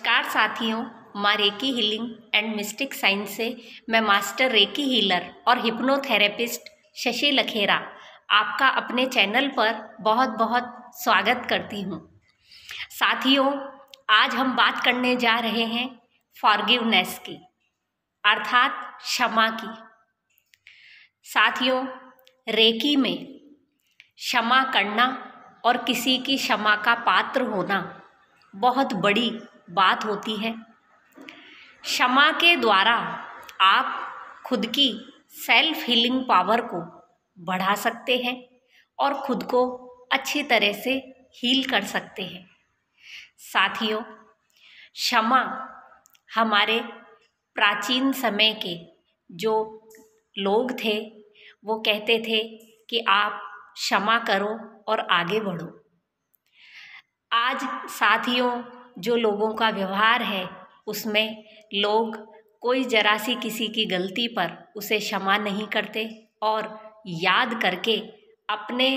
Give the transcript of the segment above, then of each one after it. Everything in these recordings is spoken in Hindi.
नमस्कार साथियों, माँ recce healing and mistake science से मैं मास्टर रेकी हीलर और हिप्नोथेरेपिस्ट शशि लखेरा आपका अपने चैनल पर बहुत बहुत स्वागत करती हूँ। साथियों, आज हम बात करने जा रहे हैं फॉरगिवनेस की, अर्थात क्षमा की। साथियों, रेकी में क्षमा करना और किसी की क्षमा का पात्र होना बहुत बड़ी बात होती है। क्षमा के द्वारा आप खुद की सेल्फ हीलिंग पावर को बढ़ा सकते हैं और खुद को अच्छी तरह से हील कर सकते हैं। साथियों, क्षमा हमारे प्राचीन समय के जो लोग थे वो कहते थे कि आप क्षमा करो और आगे बढ़ो। आज साथियों, जो लोगों का व्यवहार है उसमें लोग कोई जरा सी किसी की गलती पर उसे क्षमा नहीं करते और याद करके अपने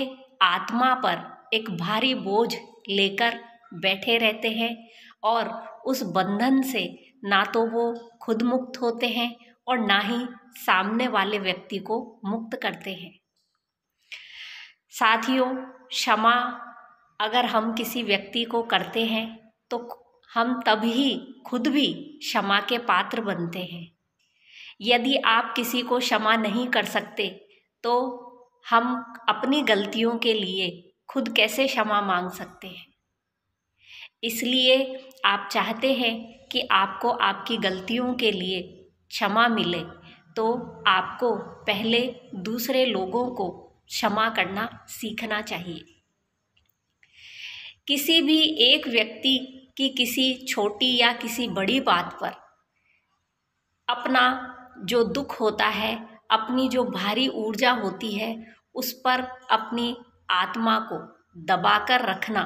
आत्मा पर एक भारी बोझ लेकर बैठे रहते हैं और उस बंधन से ना तो वो खुद मुक्त होते हैं और ना ही सामने वाले व्यक्ति को मुक्त करते हैं। साथियों, क्षमा अगर हम किसी व्यक्ति को करते हैं तो हम तभी खुद भी क्षमा के पात्र बनते हैं। यदि आप किसी को क्षमा नहीं कर सकते तो हम अपनी गलतियों के लिए खुद कैसे क्षमा मांग सकते हैं। इसलिए आप चाहते हैं कि आपको आपकी गलतियों के लिए क्षमा मिले तो आपको पहले दूसरे लोगों को क्षमा करना सीखना चाहिए। किसी भी एक व्यक्ति की किसी छोटी या किसी बड़ी बात पर अपना जो दुख होता है, अपनी जो भारी ऊर्जा होती है, उस पर अपनी आत्मा को दबाकर रखना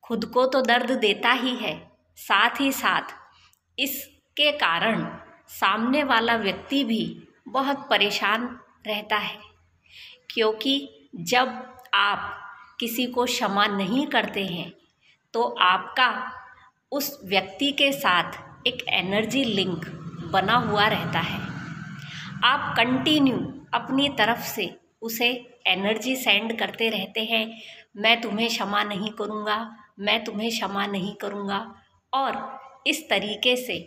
खुद को तो दर्द देता ही है, साथ ही साथ इसके कारण सामने वाला व्यक्ति भी बहुत परेशान रहता है। क्योंकि जब आप किसी को क्षमा नहीं करते हैं तो आपका उस व्यक्ति के साथ एक एनर्जी लिंक बना हुआ रहता है। आप कंटिन्यू अपनी तरफ से उसे एनर्जी सेंड करते रहते हैं, मैं तुम्हें क्षमा नहीं करूँगा, मैं तुम्हें क्षमा नहीं करूँगा, और इस तरीके से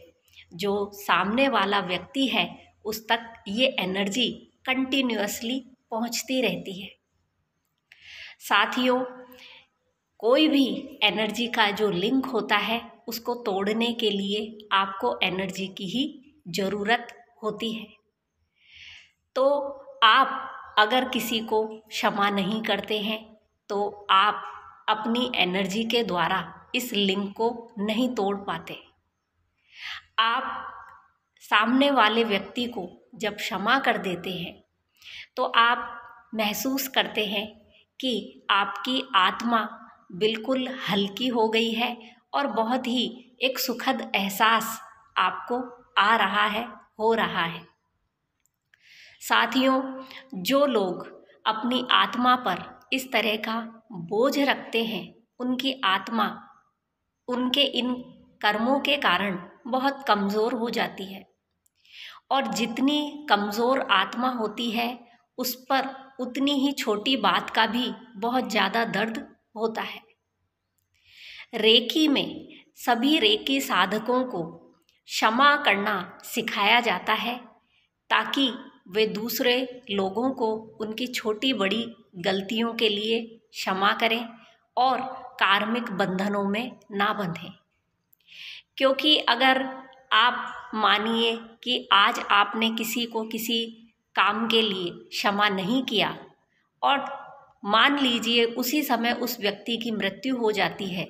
जो सामने वाला व्यक्ति है उस तक ये एनर्जी कंटिन्यूअसली पहुँचती रहती है। साथियों, कोई भी एनर्जी का जो लिंक होता है उसको तोड़ने के लिए आपको एनर्जी की ही ज़रूरत होती है। तो आप अगर किसी को क्षमा नहीं करते हैं तो आप अपनी एनर्जी के द्वारा इस लिंक को नहीं तोड़ पाते। आप सामने वाले व्यक्ति को जब क्षमा कर देते हैं तो आप महसूस करते हैं कि आपकी आत्मा बिल्कुल हल्की हो गई है और बहुत ही एक सुखद एहसास आपको आ रहा है, हो रहा है। साथियों, जो लोग अपनी आत्मा पर इस तरह का बोझ रखते हैं, उनकी आत्मा उनके इन कर्मों के कारण बहुत कमज़ोर हो जाती है और जितनी कमज़ोर आत्मा होती है उस पर उतनी ही छोटी बात का भी बहुत ज़्यादा दर्द होता है। रेकी में सभी रेकी साधकों को क्षमा करना सिखाया जाता है ताकि वे दूसरे लोगों को उनकी छोटी बड़ी गलतियों के लिए क्षमा करें और कार्मिक बंधनों में ना बंधें। क्योंकि अगर आप मानिए कि आज आपने किसी को किसी काम के लिए क्षमा नहीं किया और मान लीजिए उसी समय उस व्यक्ति की मृत्यु हो जाती है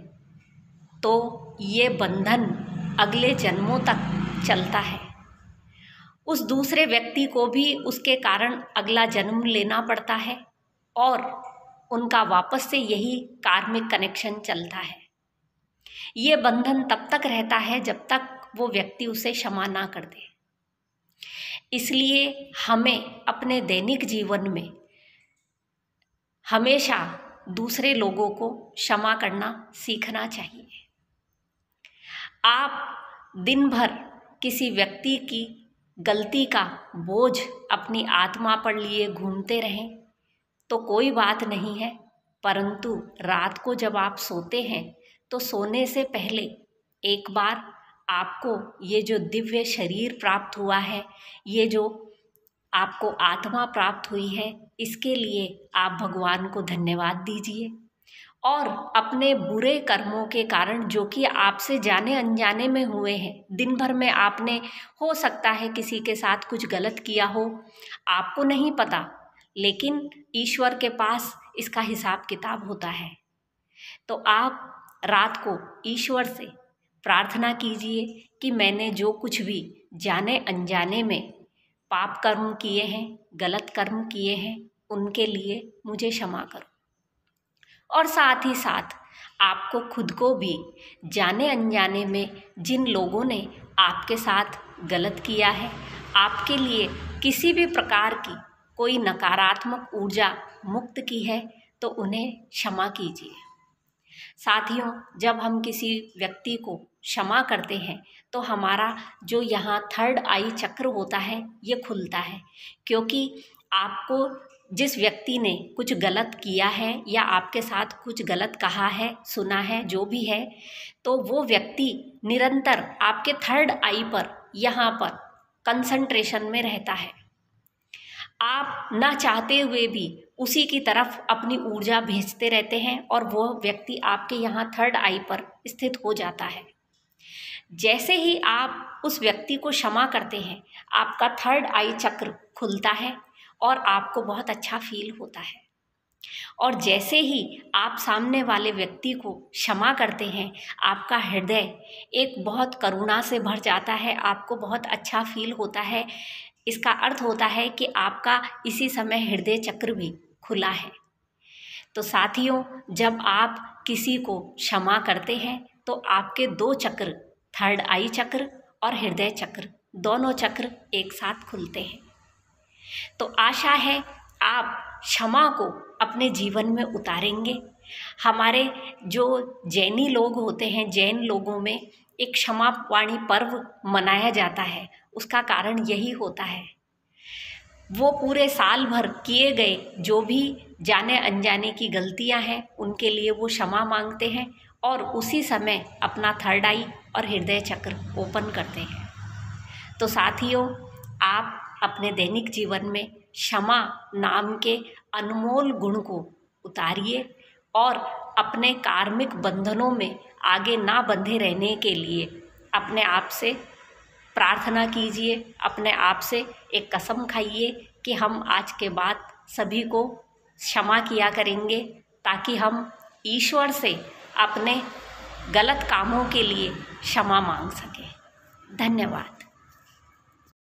तो ये बंधन अगले जन्मों तक चलता है। उस दूसरे व्यक्ति को भी उसके कारण अगला जन्म लेना पड़ता है और उनका वापस से यही कार्मिक कनेक्शन चलता है। ये बंधन तब तक रहता है जब तक वो व्यक्ति उसे क्षमा ना कर दे। इसलिए हमें अपने दैनिक जीवन में हमेशा दूसरे लोगों को क्षमा करना सीखना चाहिए। आप दिन भर किसी व्यक्ति की गलती का बोझ अपनी आत्मा पर लिए घूमते रहें तो कोई बात नहीं है, परंतु रात को जब आप सोते हैं तो सोने से पहले एक बार आपको ये जो दिव्य शरीर प्राप्त हुआ है, ये जो आपको आत्मा प्राप्त हुई है, इसके लिए आप भगवान को धन्यवाद दीजिए। और अपने बुरे कर्मों के कारण जो कि आपसे जाने अनजाने में हुए हैं, दिन भर में आपने हो सकता है किसी के साथ कुछ गलत किया हो, आपको नहीं पता, लेकिन ईश्वर के पास इसका हिसाब किताब होता है। तो आप रात को ईश्वर से प्रार्थना कीजिए कि मैंने जो कुछ भी जाने अनजाने में पाप कर्म किए हैं, गलत कर्म किए हैं, उनके लिए मुझे क्षमा करो। और साथ ही साथ आपको खुद को भी जाने अनजाने में जिन लोगों ने आपके साथ गलत किया है, आपके लिए किसी भी प्रकार की कोई नकारात्मक ऊर्जा मुक्त की है, तो उन्हें क्षमा कीजिए। साथियों, जब हम किसी व्यक्ति को क्षमा करते हैं तो हमारा जो यहाँ थर्ड आई चक्र होता है ये खुलता है, क्योंकि आपको जिस व्यक्ति ने कुछ गलत किया है या आपके साथ कुछ गलत कहा है, सुना है, जो भी है, तो वो व्यक्ति निरंतर आपके थर्ड आई पर यहाँ पर कंसंट्रेशन में रहता है। आप ना चाहते हुए भी उसी की तरफ अपनी ऊर्जा भेजते रहते हैं और वो व्यक्ति आपके यहाँ थर्ड आई पर स्थित हो जाता है। जैसे ही आप उस व्यक्ति को क्षमा करते हैं, आपका थर्ड आई चक्र खुलता है और आपको बहुत अच्छा फील होता है। और जैसे ही आप सामने वाले व्यक्ति को क्षमा करते हैं, आपका हृदय एक बहुत करुणा से भर जाता है, आपको बहुत अच्छा फील होता है। इसका अर्थ होता है कि आपका इसी समय हृदय चक्र भी खुला है। तो साथियों, जब आप किसी को क्षमा करते हैं तो आपके दो चक्र, थर्ड आई चक्र और हृदय चक्र, दोनों चक्र एक साथ खुलते हैं। तो आशा है आप क्षमा को अपने जीवन में उतारेंगे। हमारे जो जैनी लोग होते हैं, जैन लोगों में एक क्षमा वाणी पर्व मनाया जाता है। उसका कारण यही होता है, वो पूरे साल भर किए गए जो भी जाने अनजाने की गलतियां हैं, उनके लिए वो क्षमा मांगते हैं और उसी समय अपना थर्ड आई और हृदय चक्र ओपन करते हैं। तो साथियों, आप अपने दैनिक जीवन में क्षमा नाम के अनमोल गुण को उतारिए और अपने कार्मिक बंधनों में आगे ना बंधे रहने के लिए अपने आप से प्रार्थना कीजिए, अपने आप से एक कसम खाइए कि हम आज के बाद सभी को क्षमा किया करेंगे, ताकि हम ईश्वर से अपने गलत कामों के लिए क्षमा मांग सकें। धन्यवाद।